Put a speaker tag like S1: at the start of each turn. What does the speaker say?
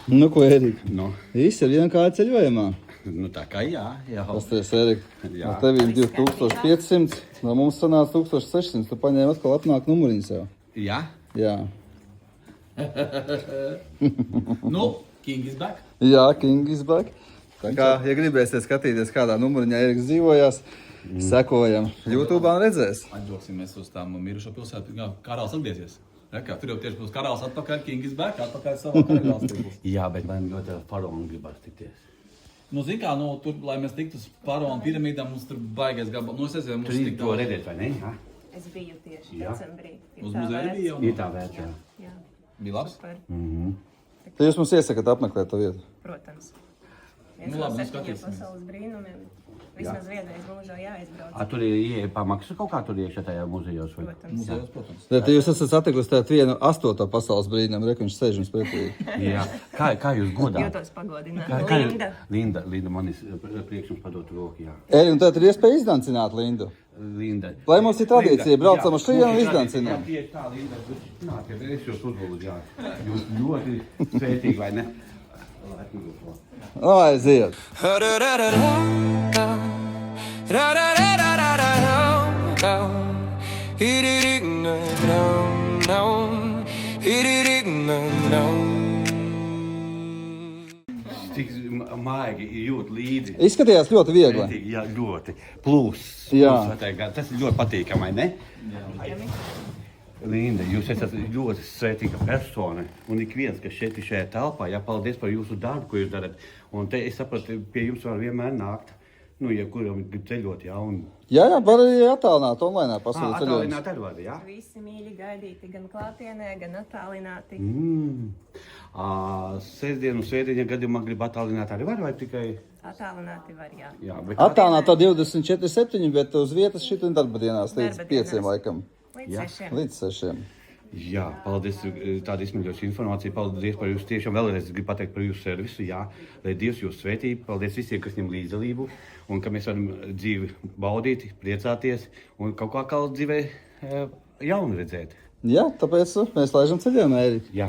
S1: Nu, ko, Erika?
S2: Nu,
S1: Viss ir vienā kādā ceļojumā.
S2: nu tā kā jā.
S1: Pasties, Erika,
S2: Jā.
S1: no tev ir 2500, no mums sanāca 1600, tu paņēmi atkal apnāk numuriņu sev.
S2: Jā?
S1: Jā.
S2: Nu, King is back.
S1: Jā, King is back. Tā kā, ja gribēsiet skatīties, kādā numuriņā Eriks dzīvojās, sekojam YouTube'ā un redzēs.
S2: Atdosimies uz tām mirušo pilsētu. Jā, karalis atgriezies. Rekā, tur jau tieši būs karalis atpakaļ, King is back, atpakaļ savā karaļvalstī būs.
S3: Jā, bet man ļoti ar faraonu gribas tikties.
S2: Nu, zin kā, nu, tur, lai mēs tiktu uz faraonu piramīdām, mums tur baigais gabal. Nu, es nezinu, mums
S3: Tur
S2: tik
S3: to redzēt, vai ne? Jā.
S4: Es biju tieši
S3: Jā.
S4: decembrī.
S2: Uz muzeju bija jau?
S3: Ir tā vērts, jā.
S4: Jā,
S2: Bija labs?
S4: super,
S1: Tad jūs mums iesakat apmeklēt to vietu.
S4: protams.
S2: Nu,
S4: Viens no
S2: labi, nu,
S4: 7
S2: skatīsimies.
S4: pasaules brīnumiem. Vismaz vienreiz mūžā jāizbrauc.
S3: Tur ir ieeja pamaksa kaut kā tur iekšā tajā muzejos, vai?
S4: Protams.
S2: Muzejos, protams.
S1: Tad jūs esat satikusi tādu vienu 8. pasaules brīnumu, reku viņš sēž jums pretī.
S3: Jā. Kā jūs godāt?
S4: Jūtos pagodināt.
S3: Kā
S4: Linda.
S3: Linda manis priekš jums padot roku, jā.
S1: Eri, un tad ir iespēja izdancināt Lindu.
S3: Linda.
S1: Lai mums ir tradīcija,
S3: Linda,
S1: braucam
S3: jā,
S1: uz šejienu un
S3: mums ir
S1: iznācinām.
S3: tradīcija, jā, tieši tā, Linda. Nāk, ja es jūs uzlūdzu, jā. Jūs ļoti svētīgi, vai ne? Laipni lūdzu.
S1: Lai aiziet!
S3: Cik maigi jūt līdzi.
S1: Izskatījās ļoti viegli.
S3: Svētīgi, jā, ļoti. Plūs.
S1: Jā.
S3: Tas ir ļoti patīkami, ne? Linda, jūs esat ļoti svētīga persona. Un ik viens, kas šeit ir šajā telpā, jā, paldies par jūsu darbu, ko jūs darat. Un te es sapratu, pie jums var vienmēr nākt. Nu, ja kuram grib ceļot, jā, un...
S1: Jā, var arī attālināt online pasūtīt ceļojumus.
S3: Attālināt arī var, jā?
S4: Visi mīļi gaidīti gan klātienē, gan attālināti.
S3: Sestdienu, svētdienu gadījumā grib attālināt arī var, vai tikai...
S4: Attālināti var, jā.
S3: Jā, bet...
S1: Attālināt tā 24/7, bet uz vietas šitien darba dienās līdz
S4: Darba
S1: 5
S4: dienās.
S1: laikam.
S4: Līdz
S3: Jā.
S4: 6.
S1: Līdz 6.
S3: Jā, paldies, tāda izsmeļoša informācija. Paldies par jūsu tiešām vēlreiz gribu pateikt par jūsu servisu. Jā, lai Dievs jūs svētī. Paldies visiem, kas ņem līdzdalību. Un ka mēs varam dzīvi baudīt, priecāties un kaut kā dzīvē jaunu redzēt.
S1: Jā, tāpēc mēs laižam ceļojumā, Erika.
S3: Jā.